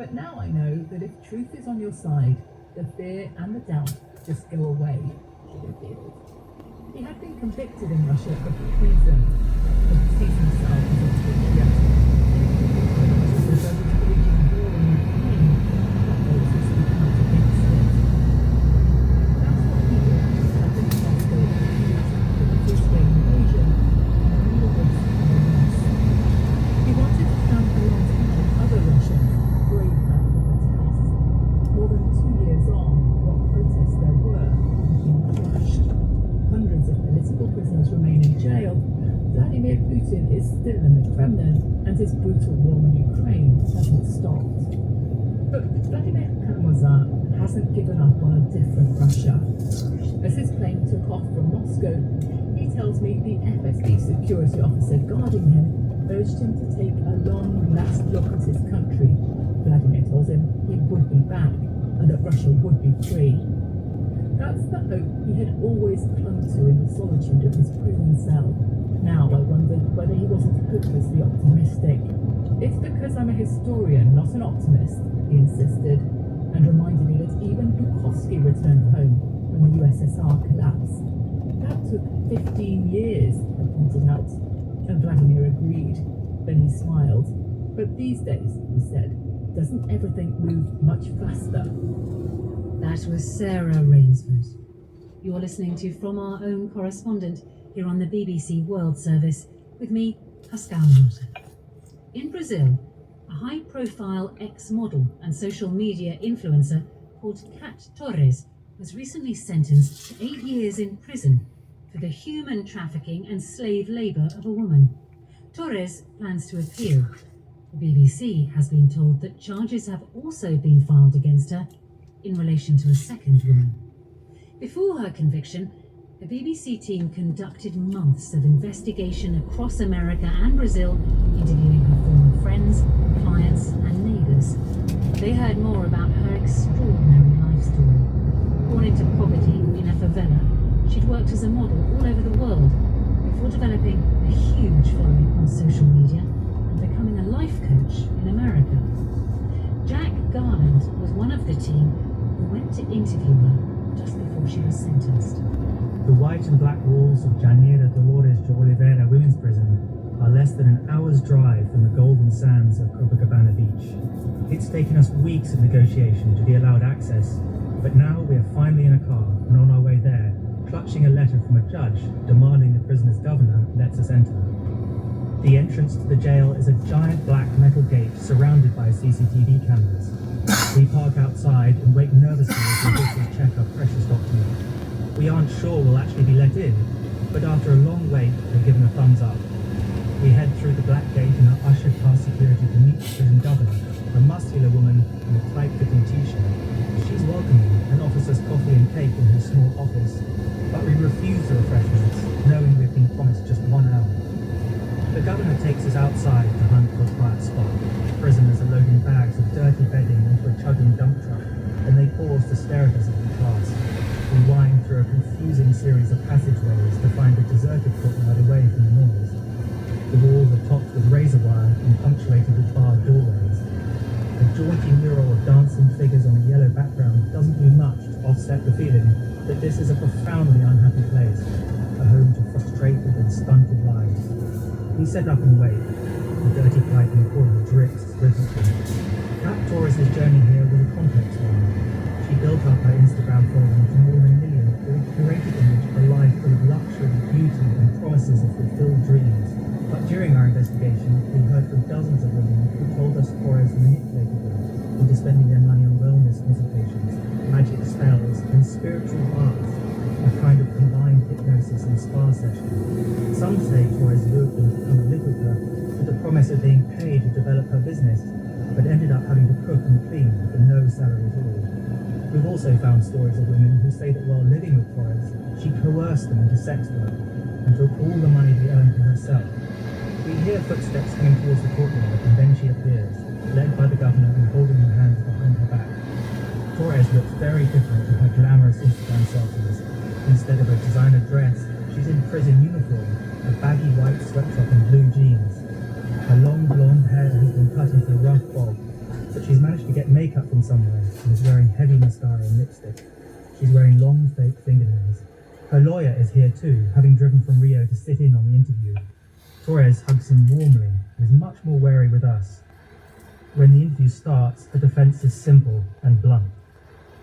But now I know that if truth is on your side, the fear and the doubt just go away, she revealed. He had been convicted in Russia of treason, but sees himself as a patriot. He was waging war in Ukraine, but those who speak out against it. That's what he did at the Moscow accused of the Tuesday invasion and the risk of a loss. He wanted to stand alongside other Russians brave enough to protest. More than 2 years on, what protests there were have been crushed. Hundreds of political prisoners remain in jail. Vladimir Putin is still in the Kremlin, and his brutal war in Ukraine hasn't stopped. But Vladimir Kara-Murza hasn't given up on a different Russia. As his plane took off from Moscow, he tells me the FSB security officer guarding him urged him to take a long last look at his country. Vladimir told him he would be back, and that Russia would be free. That's the hope he had always clung to in the solitude of his prison cell. Now I wondered whether he wasn't hopelessly optimistic. It's because I'm a historian, not an optimist, he insisted, and reminded me that even Bukovsky returned home when the USSR collapsed. That took 15 years, I pointed out, and Vladimir agreed. Then he smiled. But these days, he said, doesn't everything move much faster? That was Sarah Rainsford. You're listening to From Our Own Correspondent here on the BBC World Service with me, Pascal Martin. In Brazil, a high-profile ex-model and social media influencer called Kat Torres was recently sentenced to 8 years in prison for the human trafficking and slave labour of a woman. Torres plans to appeal. The BBC has been told that charges have also been filed against her in relation to a second woman. Before her conviction, the BBC team conducted months of investigation across America and Brazil, interviewing her former friends, clients and neighbours. They heard more about her extraordinary life story. Born into poverty in a favela, she'd worked as a model all over the world before developing a huge following on social media and becoming a life coach in America. Jack Garland was one of the team who went to interview her just before she was sentenced. The white and black walls of Janeiro Dolores de Oliveira Women's Prison are less than an hour's drive from the golden sands of Copacabana Beach. It's taken us weeks of negotiation to be allowed access, but now we are finally in a car and on our way there, clutching a letter from a judge demanding the prisoner's governor lets us enter. The entrance to the jail is a giant black metal gate surrounded by CCTV cameras. We park outside and wait nervously as the officials check our precious document. We aren't sure we'll actually be let in, but after a long wait, they've given a thumbs up. We head through the black gate and are ushered past security to meet the prison governor, a muscular woman in a tight-fitting t-shirt. She's welcoming and offers us coffee and cake in her small office, but we refuse the refreshments, knowing we've been promised just 1 hour. The governor takes us outside to hunt for a quiet spot. Prisoners are loading bags of dirty bedding into a chugging dump truck, and they pause to stare at us as we pass. We wind through a confusing series of passageways to find a deserted courtyard away from the noise. The walls are topped with razor wire and punctuated with barred doorways. A jaunty mural of dancing figures on a yellow background doesn't do much to offset the feeling that this is a profoundly unhappy place, a home to frustrated and stunted lives. We set up and wait. The dirty pipe in the corner drips rhythmically. Kat Torres' journey here was a complex one. She built up her Instagram following to more than a million with a curated image of a life full of luxury, beauty and promises of fulfilled dreams. But during our investigation, we heard from dozens of women who told us Torres manipulated them into spending their money on wellness consultations, magic spells and spiritual baths, a kind of combined hypnosis and spa session. Some say Torres lured them to come and live with her with the promise of being paid to develop her business, but ended up having to cook and clean for no salary at all. We've also found stories of women who say that while living with Torres, she coerced them into sex work and took all the money they earned for herself. We hear footsteps coming towards the courtyard and then she appears, led by the governor and holding her hands behind her back. Torres looks very different to her glamorous Instagram selfies. Instead of a designer dress, she's in prison uniform, a baggy white sweatshop and blue jeans. Her long blonde hair has been cut into a rough bob, but She's managed to get makeup from somewhere and is wearing heavy mascara and lipstick. She's wearing long fake fingernails. Her lawyer is here too, having driven from Rio to sit in on the interview. Torres hugs him warmly and is much more wary with us. When the interview starts, the defense is simple and blunt.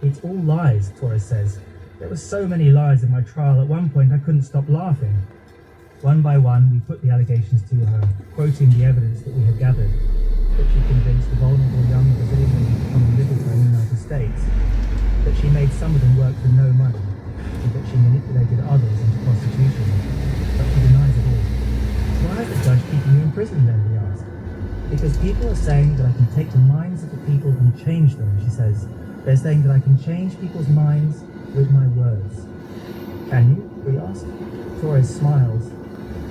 It's all lies, Torres says. There were so many lies in my trial, at one point I couldn't stop laughing. One by one, we put the allegations to her, quoting the evidence that we had gathered, that she convinced the vulnerable young Brazilian women to come and live with her in the United States, that she made some of them work for no money, and that she manipulated others into prostitution. But she denies it all. Why is the judge keeping you in prison then, we asked. Because people are saying that I can take the minds of the people and change them, she says. They're saying that I can change people's minds with my words. Can you? We asked. Torres smiles.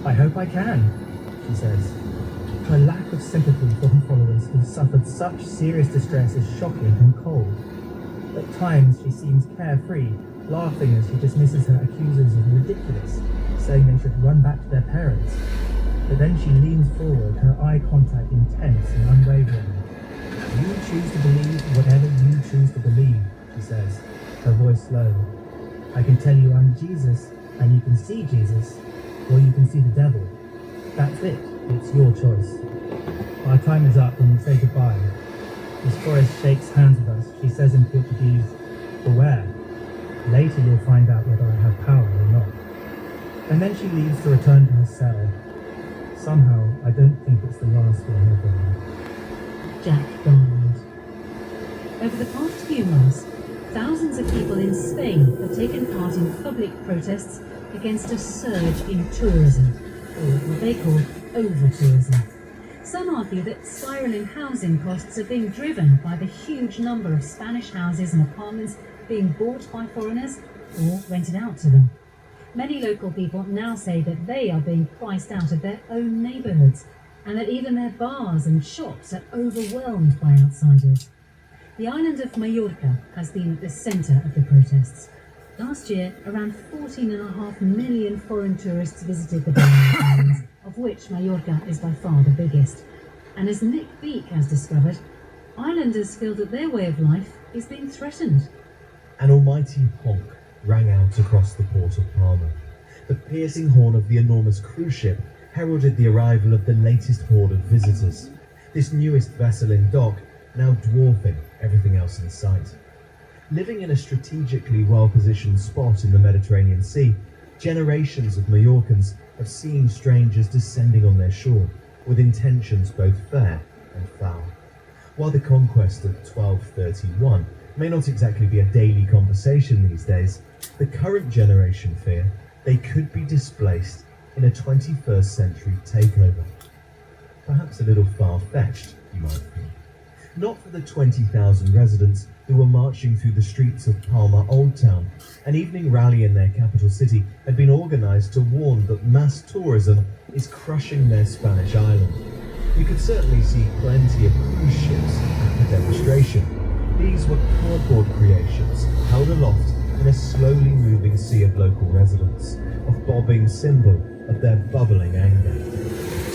I hope I can, she says. Her lack of sympathy for her followers who suffered such serious distress is shocking and cold. At times she seems carefree, laughing as she dismisses her accusers as ridiculous, saying they should run back to their parents. But then she leans forward, her eye contact intense and unwavering. You choose to believe whatever you choose to believe, she says, her voice low. I can tell you I'm Jesus, and you can see Jesus, or you can see the devil. That's it. It's your choice. Our time is up and we say goodbye. As Torres shakes hands with us, she says in Portuguese, beware. Later you'll find out whether I have power or not. And then she leaves to return to her cell. Somehow, I don't think it's the last we'll hear from her. Jack Garland. Over the past few months, thousands of people in Spain have taken part in public protests against a surge in tourism, or what they call over-tourism. Some argue that spiralling housing costs are being driven by the huge number of Spanish houses and apartments being bought by foreigners or rented out to them. Many local people now say that they are being priced out of their own neighbourhoods, and that even their bars and shops are overwhelmed by outsiders. The island of Mallorca has been at the centre of the protests. Last year, around 14.5 million foreign tourists visited the Balearic Islands, of which Mallorca is by far the biggest. And as Nick Beake has discovered, islanders feel that their way of life is being threatened. An almighty honk rang out across the port of Palma. The piercing horn of the enormous cruise ship heralded the arrival of the latest horde of visitors. This newest vessel in dock, now dwarfing everything else in sight. Living in a strategically well-positioned spot in the Mediterranean Sea, generations of Mallorcans have seen strangers descending on their shore, with intentions both fair and foul. While the conquest of 1231 may not exactly be a daily conversation these days, the current generation fear they could be displaced in a 21st century takeover. Perhaps a little far-fetched, you might think. Not for the 20,000 residents who were marching through the streets of Palma Old Town. An evening rally in their capital city had been organised to warn that mass tourism is crushing their Spanish island. You could certainly see plenty of cruise ships at the demonstration. These were cardboard creations held aloft in a slowly moving sea of local residents, a bobbing symbol of their bubbling anger.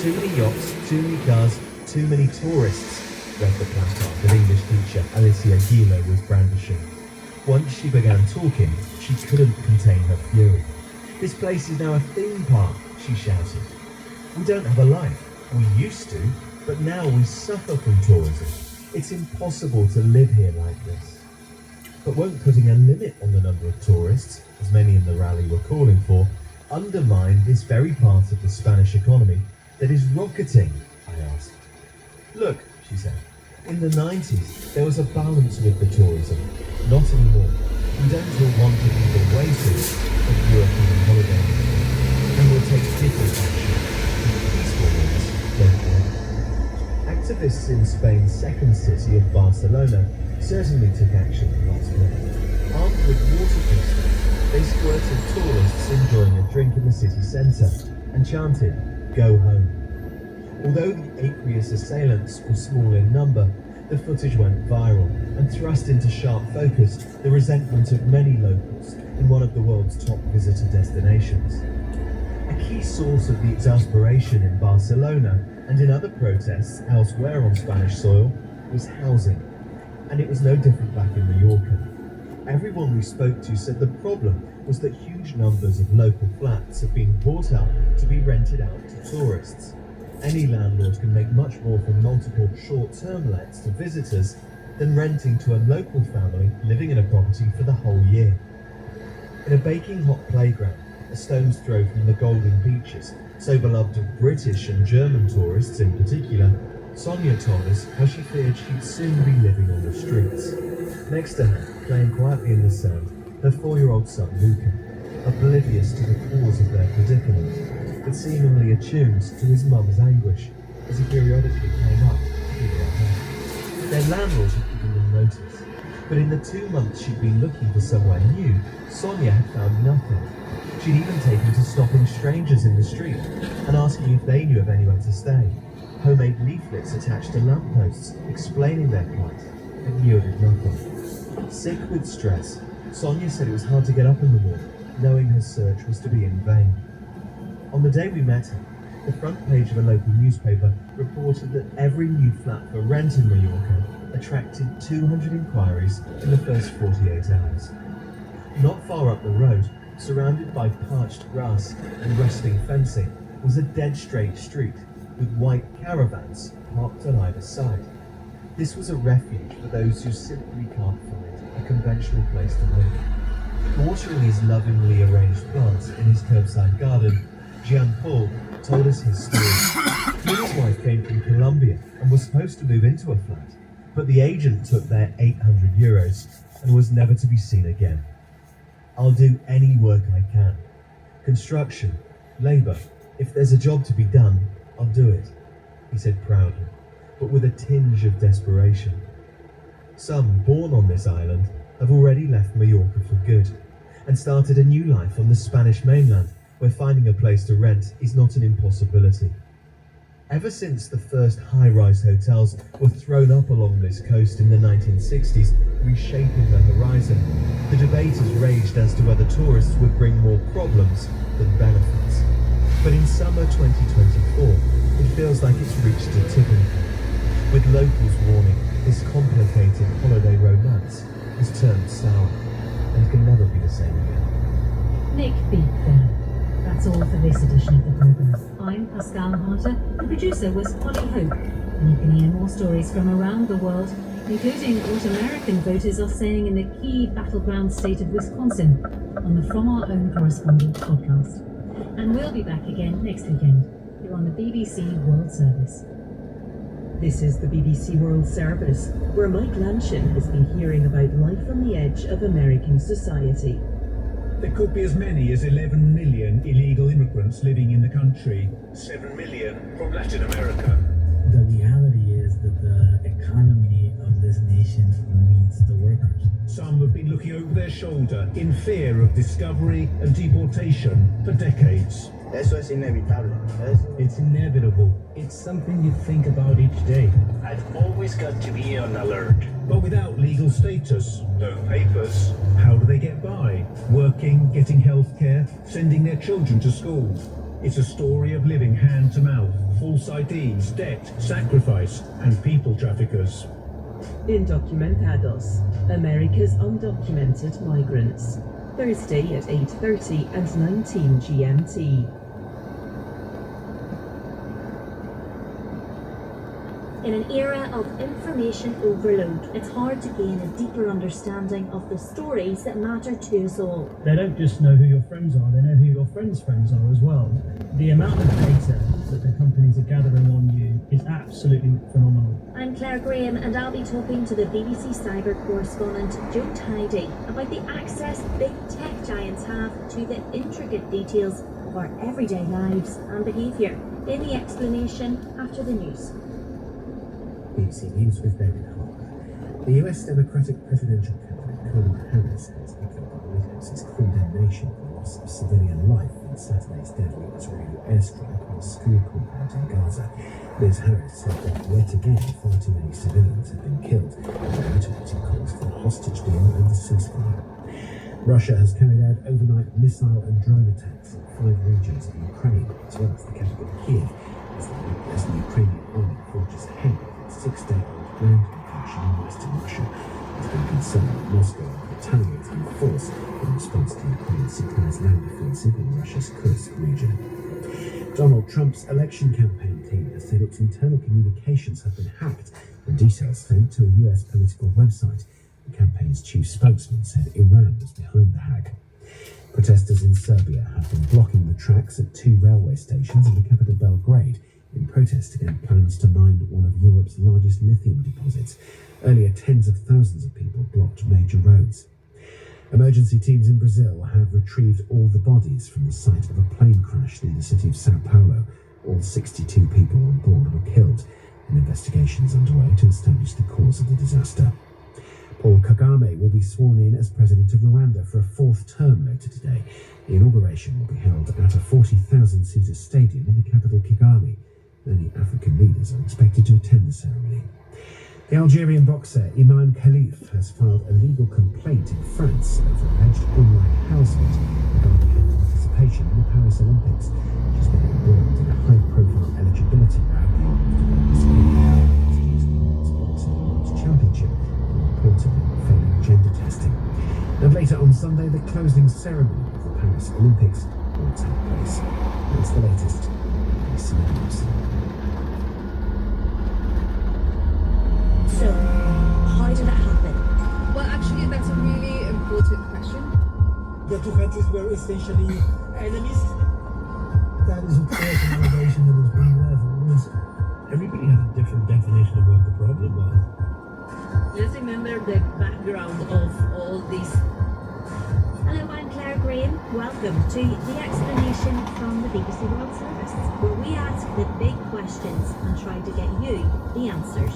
Too many yachts, too many cars, too many tourists, read the placard that English teacher Alicia Gila was brandishing. Once she began talking, she couldn't contain her fury. This place is now a theme park, she shouted. We don't have a life. We used to, but now we suffer from tourism. It's impossible to live here like this. But won't putting a limit on the number of tourists, as many in the rally were calling for, undermine this very part of the Spanish economy that is rocketing? I asked. Look, she said, in the 90s there was a balance with the tourism. Not anymore. We don't all want to be the waiters of European holidays. And we'll take different action in peaceful ways going forward. Activists in Spain's second city of Barcelona certainly took action last month. Armed with water pistols, they squirted tourists enjoying a drink in the city centre and chanted, "Go home." Although the aqueous assailants were small in number, the footage went viral and thrust into sharp focus the resentment of many locals in one of the world's top visitor destinations. A key source of the exasperation in Barcelona and in other protests elsewhere on Spanish soil was housing, and it was no different back in Mallorca. Everyone we spoke to said the problem was that huge numbers of local flats have been bought up to be rented out to tourists. Any landlord can make much more from multiple short-term lets to visitors than renting to a local family living in a property for the whole year. In a baking hot playground, a stone's throw from the golden beaches, so beloved of British and German tourists in particular, Sonia told us how she feared she'd soon be living on the streets. Next to her, playing quietly in the sand, her 4-year-old son Luca, oblivious to the cause of their predicament, but seemingly attuned to his mum's anguish as he periodically came up to give her a hand. Their landlord had given them notice, but in the 2 months she'd been looking for somewhere new, Sonia had found nothing. She'd even taken to stopping strangers in the street and asking if they knew of anywhere to stay. Homemade leaflets attached to lampposts explaining their plight, but yielded nothing. Sick with stress, Sonia said it was hard to get up in the morning, knowing her search was to be in vain. On the day we met her, the front page of a local newspaper reported that every new flat for rent in Mallorca attracted 200 inquiries in the first 48 hours. Not far up the road, surrounded by parched grass and rusting fencing, was a dead straight street with white caravans parked on either side. This was a refuge for those who simply can't find a conventional place to live. Watering his lovingly arranged plants in his curbside garden, Jean-Paul told us his story. He and his wife came from Colombia and were supposed to move into a flat, but the agent took their €800 and was never to be seen again. I'll do any work I can. Construction, labour, if there's a job to be done, I'll do it, he said proudly, but with a tinge of desperation. Some born on this island have already left Mallorca for good and started a new life on the Spanish mainland, where finding a place to rent is not an impossibility. Ever since the first high-rise hotels were thrown up along this coast in the 1960s, reshaping the horizon, the debate has raged as to whether tourists would bring more problems than benefits. But in summer 2024, it feels like it's reached a tipping point, with locals warning this complicated holiday romance has turned sour and can never be the same again. Nick Beat there. That's all for this edition of the programme. I'm Pascal Harter. The producer was Holly Hope. And you can hear more stories from around the world, including what American voters are saying in the key battleground state of Wisconsin, on the From Our Own Correspondent podcast. And we'll be back again next weekend here on the BBC World Service. This is the BBC World Service, where Mike Lanshin has been hearing about life on the edge of American society. There could be as many as 11 million illegal immigrants living in the country, 7 million from Latin America. The reality is that the economy of this nation needs the workers. Some have been looking over their shoulder in fear of discovery and deportation for decades. Eso es inevitable. It's inevitable. It's something you think about each day. I've always got to be on alert. But without legal status, no papers, how do they get by? Working, getting healthcare, sending their children to school. It's a story of living hand to mouth, false IDs, debt, sacrifice, and people traffickers. Indocumentados, America's Undocumented Migrants. Thursday at 8:30 and 19 GMT. In an era of information overload, it's hard to gain a deeper understanding of the stories that matter to us all. They don't just know who your friends are, they know who your friends' friends are as well. The amount of data that the companies are gathering on you is absolutely phenomenal. I'm Claire Graham, and I'll be talking to the BBC cyber correspondent Joe Tidy about the access big tech giants have to the intricate details of our everyday lives and behaviour, in the explanation after the news. BBC News with David Harper. The US Democratic presidential candidate Kamala Harris has echoed the White House's condemnation of the loss of civilian life in Saturday's deadly Israeli airstrike on a school compound in Gaza. Ms. Harris said that yet again far too many civilians have been killed, and reiterating calls for a hostage deal and a ceasefire. Russia has carried out overnight missile and drone attacks in 5 regions of Ukraine, as well as the capital Kiev, as the Ukrainian army forges ahead of its 6-day-old ground operation in western Russia. There's been concern that Moscow will retaliate in force in response to Ukraine's surprise land offensive in Russia's Kursk region. Donald Trump's election campaign team has said its internal communications have been hacked and details sent to a US political website. The campaign's chief spokesman said Iran was behind the hack. Protesters in Serbia have been blocking the tracks at 2 railway stations in the capital Belgrade in protest against plans to mine one of Europe's largest lithium deposits. Earlier, tens of thousands of people blocked major roads. Emergency teams in Brazil have retrieved all the bodies from the site of a plane crash near the city of Sao Paulo. All 62 people on board were killed. An investigation is underway to establish the cause of the disaster. Paul Kagame will be sworn in as president of Rwanda for a 4th term later today. The inauguration will be held at a 40,000-seater stadium in the capital Kigali. Many African leaders are expected to attend the ceremony. The Algerian boxer Imam Khalif has filed a legal complaint in France over alleged online harassment regarding her participation in the Paris Olympics. She's been embroiled in a high-profile eligibility row after the championship for reportedly failing gender testing. And later on Sunday, the closing ceremony of the Paris Olympics will take place. That's the latest. BBC News. So, how did it happen? Well, actually, that's a really important question. The two countries were essentially enemies. That is, of course, an allegation that has been there for always. Everybody has a different definition of what the problem was. Let's remember the background of all this. Hello, I'm Claire Graham. Welcome to The Explanation from the BBC World Service, where we ask the big questions and try to get you the answers.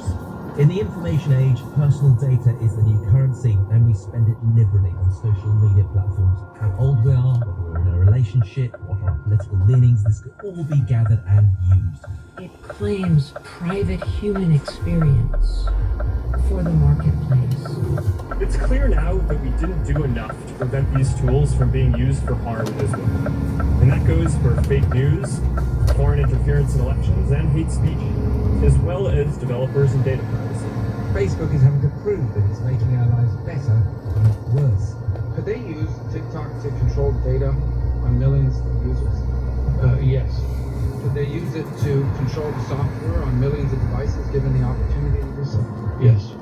In the information age, personal data is the new currency, and we spend it liberally on social media platforms. How old we are, whether we're in a relationship, what are our political leanings, this could all be gathered and used. It claims private human experience for the marketplace. It's clear now that we didn't do enough to prevent these tools from being used for harm as well. And that goes for fake news, foreign interference in elections, and hate speech, as well as developers and data privacy. Facebook is having to prove that it's making our lives better, not worse. Could they use TikTok to control data on millions of users? Yes. Could they use it to control the software on millions of devices given the opportunity to do so? Yes.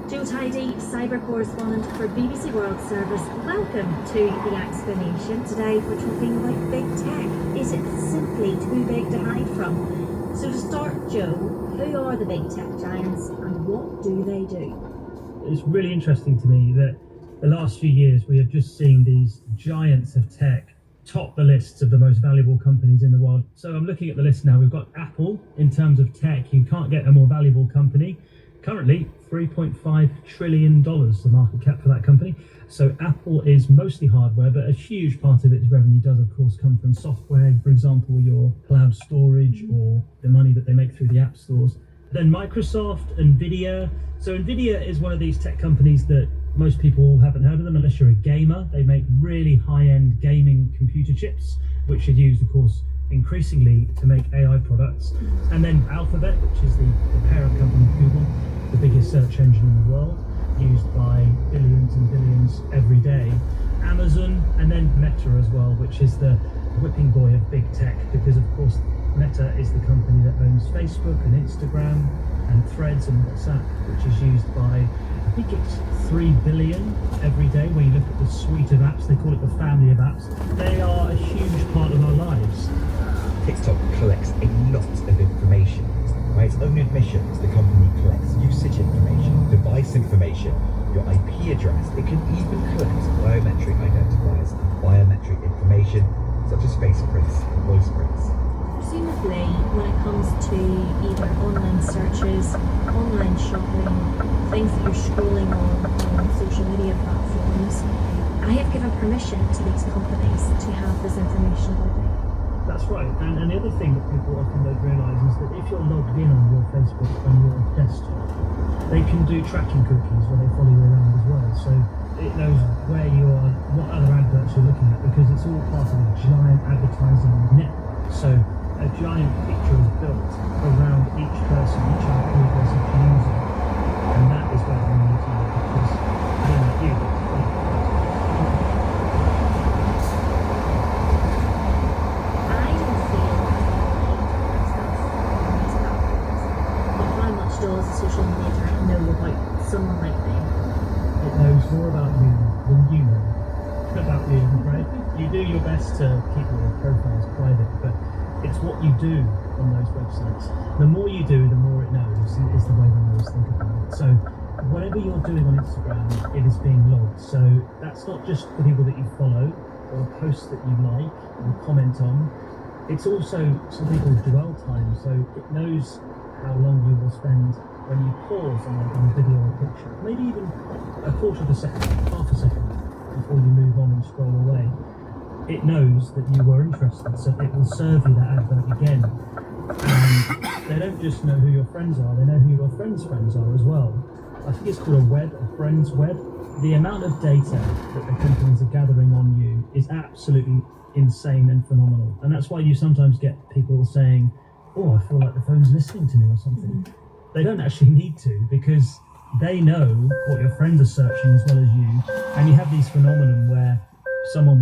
Joe Tidy, cyber correspondent for BBC World Service. Welcome to The Explanation. Today we're talking about big tech. Is it simply too big to hide from? So to start, Joe, who are the big tech giants and what do they do? It's really interesting to me that the last few years we have just seen these giants of tech top the lists of the most valuable companies in the world. So I'm looking at the list now. We've got Apple. In terms of tech, you can't get a more valuable company. Currently, $3.5 trillion, the market cap for that company. So Apple is mostly hardware, but a huge part of its revenue does, of course, come from software. For example, your cloud storage or the money that they make through the app stores. Then Microsoft, Nvidia. So Nvidia is one of these tech companies that most people haven't heard of them unless you're a gamer. They make really high-end gaming computer chips, which are used, of course, increasingly to make AI products. And then Alphabet, which is the parent company of Google, the biggest search engine in the world, used by billions and billions every day. Amazon, and then Meta as well, which is the whipping boy of big tech, because of course Meta is the company that owns Facebook and Instagram and Threads and WhatsApp, which is used by, I think it's 3 billion every day. When you look at the suite of apps, they call it the family of apps. They are a huge part of our lives. TikTok collects a lot of information. By its own admissions, the company collects usage information, device information, your IP address. It can even collect biometric identifiers and biometric information, such as face prints and voice prints. Presumably, when it comes to either online searches, online shopping, things that you're scrolling on social media platforms, I have given permission to these companies to have this information about me. That's right, and the other thing that people often don't realise is that if you're logged in on your Facebook on your desktop, they can do tracking cookies where they follow you around as well. So it knows where you are, what other adverts you're looking at, because it's all part of a giant advertising network. So a giant picture is built around each person, each IP person you do your best to keep your profiles private, but it's what you do on those websites. The more you do, the more it knows, is the way I always think about it. So whatever you're doing on Instagram, it is being logged. So that's not just the people that you follow or posts that you like or comment on. It's also something called dwell time. So it knows how long you will spend when you pause on a video or picture, maybe even a quarter of a second, half a second before you move on and scroll away. It knows that you were interested, so it will serve you that advert again. And they don't just know who your friends are, they know who your friends' friends are as well. I think it's called a web, a friends web. The amount of data that the companies are gathering on you is absolutely insane and phenomenal. And that's why you sometimes get people saying, oh, I feel like the phone's listening to me or something. They don't actually need to, because they know what your friends are searching as well as you. And you have these phenomenon where someone